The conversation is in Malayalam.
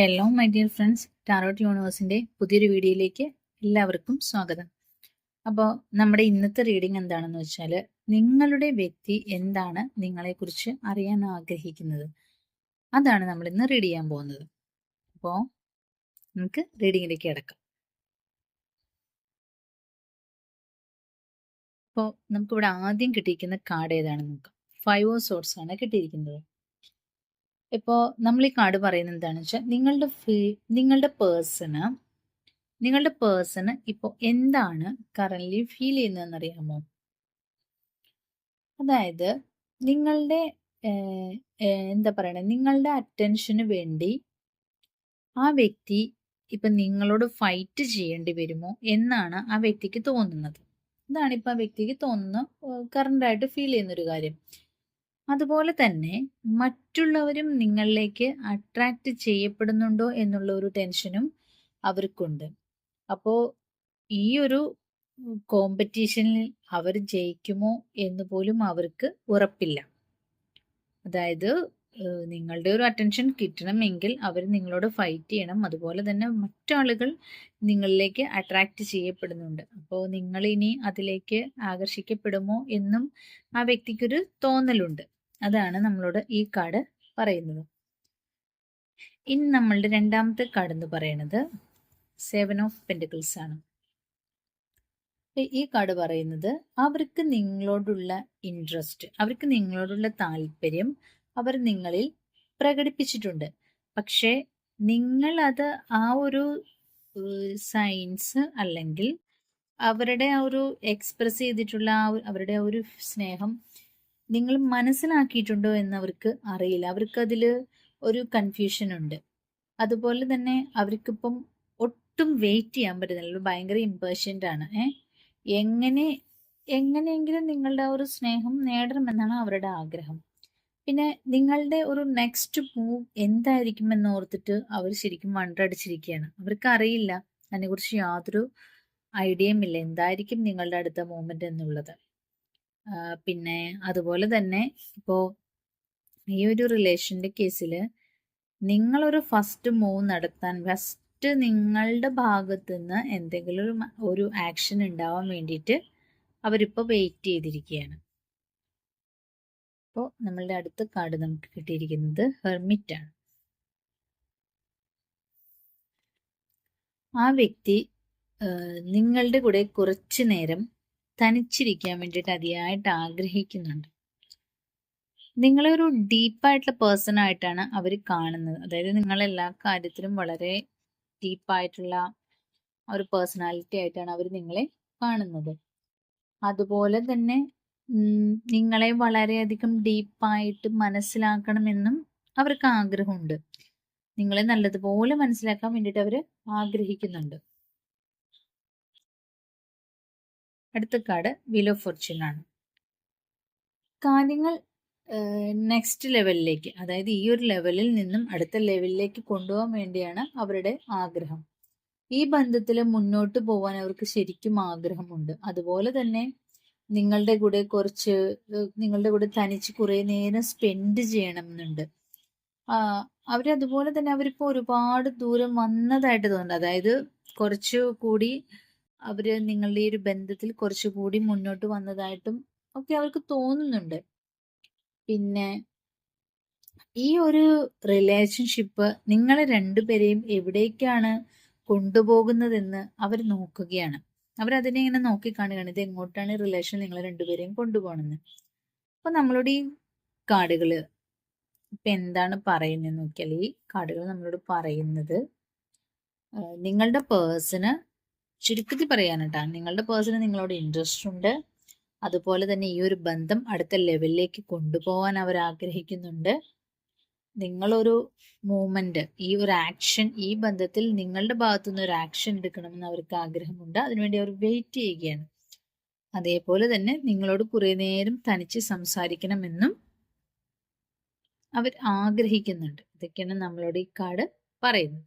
Hello my dear friends, tarot യൂണിവേഴ്സിൻ്റെ പുതിയൊരു വീഡിയോയിലേക്ക് എല്ലാവർക്കും സ്വാഗതം. അപ്പോൾ നമ്മുടെ ഇന്നത്തെ റീഡിംഗ് എന്താണെന്ന് വെച്ചാൽ, നിങ്ങളുടെ വ്യക്തി എന്താണ് നിങ്ങളെക്കുറിച്ച് അറിയാൻ ആഗ്രഹിക്കുന്നത്, അതാണ് നമ്മൾ ഇന്ന് റീഡ് ചെയ്യാൻ പോകുന്നത്. അപ്പോൾ നമുക്ക് റീഡിങ്ങിലേക്ക് കിടക്കാം. അപ്പോൾ നമുക്കിവിടെ ആദ്യം കിട്ടിയിരിക്കുന്ന കാർഡ് ഏതാണെന്ന് നോക്കാം. 5 ഓഫ് സോർട്സ് ആണ് കിട്ടിയിരിക്കുന്നത്. ഇപ്പോൾ നമ്മൾ ഈ കാർഡ് പറയുന്നത് എന്താണെന്ന് വെച്ചാൽ, നിങ്ങളുടെ പേഴ്സണ് ഇപ്പോൾ എന്താണ് കറന്റ് ഫീൽ ചെയ്യുന്നതെന്ന് അറിയാമോ? അതായത് നിങ്ങളുടെ എന്താ പറയണേ, നിങ്ങളുടെ അറ്റൻഷന് വേണ്ടി ആ വ്യക്തി ഇപ്പം നിങ്ങളോട് ഫൈറ്റ് ചെയ്യേണ്ടി വരുമോ എന്നാണ് ആ വ്യക്തിക്ക് തോന്നുന്നത്. ഇതാണ് ഇപ്പം ആ വ്യക്തിക്ക് തോന്നുന്ന കറണ്ടായിട്ട് ഫീൽ ചെയ്യുന്നൊരു കാര്യം. അതുപോലെ തന്നെ മറ്റുള്ളവരും നിങ്ങളിലേക്ക് അട്രാക്റ്റ് ചെയ്യപ്പെടുന്നുണ്ടോ എന്നുള്ള ഒരു ടെൻഷനും അവർക്കുണ്ട്. അപ്പോൾ ഈ ഒരു കോമ്പറ്റീഷനിൽ അവർ ജയിക്കുമോ എന്ന് പോലും അവർക്ക് ഉറപ്പില്ല. അതായത് നിങ്ങളുടെ ഒരു അറ്റൻഷൻ കിട്ടണമെങ്കിൽ അവർ നിങ്ങളോട് ഫൈറ്റ് ചെയ്യണം. അതുപോലെ തന്നെ മറ്റാളുകൾ നിങ്ങളിലേക്ക് അട്രാക്റ്റ് ചെയ്യപ്പെടുന്നുണ്ട്. അപ്പോൾ നിങ്ങൾ ഇനി അതിലേക്ക് ആകർഷിക്കപ്പെടുമോ എന്നും ആ വ്യക്തിക്കൊരു തോന്നലുണ്ട്. അതാണ് നമ്മളോട് ഈ കാർഡ് പറയുന്നത്. ഇനി നമ്മളുടെ രണ്ടാമത്തെ കാർഡ് എന്ന് പറയുന്നത് 7 ഓഫ് പെന്റിക്കിൾസ് ആണ്. ഈ കാർഡ് പറയുന്നത് അവർക്ക് നിങ്ങളോടുള്ള ഇൻട്രസ്റ്റ്, അവർക്ക് നിങ്ങളോടുള്ള താല്പര്യം അവർ നിങ്ങളിൽ പ്രകടിപ്പിച്ചിട്ടുണ്ട്. പക്ഷേ നിങ്ങൾ അത് ആ ഒരു സയൻസ് അല്ലെങ്കിൽ അവരുടെ ആ ഒരു എക്സ്പ്രസ് ചെയ്തിട്ടുള്ള അവരുടെ ആ ഒരു സ്നേഹം നിങ്ങൾ മനസ്സിലാക്കിയിട്ടുണ്ടോ എന്ന് അവർക്ക് അറിയില്ല. അവർക്കതിൽ ഒരു കൺഫ്യൂഷൻ ഉണ്ട്. അതുപോലെ തന്നെ അവർക്കിപ്പം ഒട്ടും വെയിറ്റ് ചെയ്യാൻ പറ്റുന്നില്ല, ഭയങ്കര ഇമ്പേഷ്യൻ്റ് ആണ്. എങ്ങനെയെങ്കിലും നിങ്ങളുടെ ആ ഒരു സ്നേഹം നേടണമെന്നാണ് അവരുടെ ആഗ്രഹം. പിന്നെ നിങ്ങളുടെ ഒരു നെക്സ്റ്റ് മൂവ് എന്തായിരിക്കുമെന്ന് ഓർത്തിട്ട് അവർ ശരിക്കും വണ്ടടിച്ചിരിക്കുകയാണ്. അവർക്ക് അറിയില്ല, അതിനെക്കുറിച്ച് യാതൊരു ഐഡിയയും ഇല്ല എന്തായിരിക്കും നിങ്ങളുടെ അടുത്ത മൂവ്മെന്റ് എന്നുള്ളത്. പിന്നെ അതുപോലെ തന്നെ ഇപ്പോൾ ഈ ഒരു റിലേഷൻ്റെ കേസിൽ നിങ്ങളൊരു ഫസ്റ്റ് മൂവ് നടത്താൻ, ഫസ്റ്റ് നിങ്ങളുടെ ഭാഗത്തു നിന്ന് എന്തെങ്കിലും ഒരു ആക്ഷൻ ഉണ്ടാവാൻ വേണ്ടിയിട്ട് അവരിപ്പോൾ വെയിറ്റ് ചെയ്തിരിക്കുകയാണ്. അപ്പോൾ നമ്മളുടെ അടുത്ത കാർഡ് നമുക്ക് കിട്ടിയിരിക്കുന്നത് ഹെർമിറ്റ് ആണ്. ആ വ്യക്തി നിങ്ങളുടെ കൂടെ കുറച്ചു നേരം തനിച്ചിരിക്കാൻ വേണ്ടിയിട്ട് അതിയായിട്ട് ആഗ്രഹിക്കുന്നുണ്ട്. നിങ്ങളെ ഒരു ഡീപ്പായിട്ടുള്ള പേഴ്സൺ ആയിട്ടാണ് അവർ കാണുന്നത്. അതായത് നിങ്ങളെല്ലാ കാര്യത്തിലും വളരെ ഡീപ്പായിട്ടുള്ള ഒരു പേഴ്സണാലിറ്റി ആയിട്ടാണ് അവർ നിങ്ങളെ കാണുന്നത്. അതുപോലെ തന്നെ നിങ്ങളെ വളരെയധികം ഡീപ്പായിട്ട് മനസ്സിലാക്കണമെന്നും അവർക്ക് ആഗ്രഹമുണ്ട്. നിങ്ങളെ നല്ലതുപോലെ മനസ്സിലാക്കാൻ വേണ്ടിയിട്ട് അവർ ആഗ്രഹിക്കുന്നുണ്ട്. അടുത്ത കാർഡ് വീൽ ഓഫ് ഫോർച്യൂൺ ആണ്. കാര്യങ്ങൾ നെക്സ്റ്റ് ലെവലിലേക്ക്, അതായത് ഈ ഒരു ലെവലിൽ നിന്നും അടുത്ത ലെവലിലേക്ക് കൊണ്ടുപോകാൻ വേണ്ടിയാണ് അവരുടെ ആഗ്രഹം. ഈ ബന്ധത്തിൽ മുന്നോട്ട് പോകാൻ അവർക്ക് ശരിക്കും ആഗ്രഹമുണ്ട്. അതുപോലെ തന്നെ നിങ്ങളുടെ കൂടെ തനിച്ച് കുറേ നേരം സ്പെൻഡ് ചെയ്യണമെന്നുണ്ട്. അവരതുപോലെ തന്നെ അവരിപ്പോൾ ഒരുപാട് ദൂരം വന്നതായിട്ട് തോന്നുന്നുണ്ട്. അതായത് കുറച്ചുകൂടി അവര് നിങ്ങളുടെ ഈ ഒരു ബന്ധത്തിൽ കുറച്ചുകൂടി മുന്നോട്ട് വന്നതായിട്ടും ഒക്കെ അവർക്ക് തോന്നുന്നുണ്ട്. പിന്നെ ഈ ഒരു റിലേഷൻഷിപ്പ് നിങ്ങളെ രണ്ടുപേരെയും എവിടേക്കാണ് കൊണ്ടുപോകുന്നതെന്ന് അവർ നോക്കുകയാണ്. അവരതിനെ ഇങ്ങനെ നോക്കിക്കാണുകയാണ്, ഇത് എങ്ങോട്ടാണ് റിലേഷൻ നിങ്ങളെ രണ്ടുപേരെയും കൊണ്ടുപോകണമെന്ന്. അപ്പൊ നമ്മളോട് ഈ കാർഡുകൾ ഇപ്പൊ എന്താണ് പറയുന്നത് നോക്കിയാൽ, ഈ കാർഡുകൾ നമ്മളോട് പറയുന്നത് നിങ്ങളുടെ പേഴ്സണ്, ചുരുക്കത്തിൽ പറയാനാട്ടാ, നിങ്ങളുടെ പേഴ്സണ് നിങ്ങളോട് ഇൻട്രസ്റ്റ് ഉണ്ട്. അതുപോലെ തന്നെ ഈ ഒരു ബന്ധം അടുത്ത ലെവലിലേക്ക് കൊണ്ടുപോകാൻ അവർ ആഗ്രഹിക്കുന്നുണ്ട്. നിങ്ങളൊരു മൂവ്മെന്റ്, ഈ ഒരു ആക്ഷൻ, ഈ ബന്ധത്തിൽ നിങ്ങളുടെ ഭാഗത്തുനിന്ന് ഒരു ആക്ഷൻ എടുക്കണമെന്ന് അവർക്ക് ആഗ്രഹമുണ്ട്. അതിനുവേണ്ടി അവർ വെയിറ്റ് ചെയ്യുകയാണ്. അതേപോലെ തന്നെ നിങ്ങളോട് കുറേ നേരം തനിച്ച് സംസാരിക്കണമെന്നും അവർ ആഗ്രഹിക്കുന്നുണ്ട്. ഇതൊക്കെയാണ് നമ്മളോട് ഈ കാർഡ് പറയുന്നത്.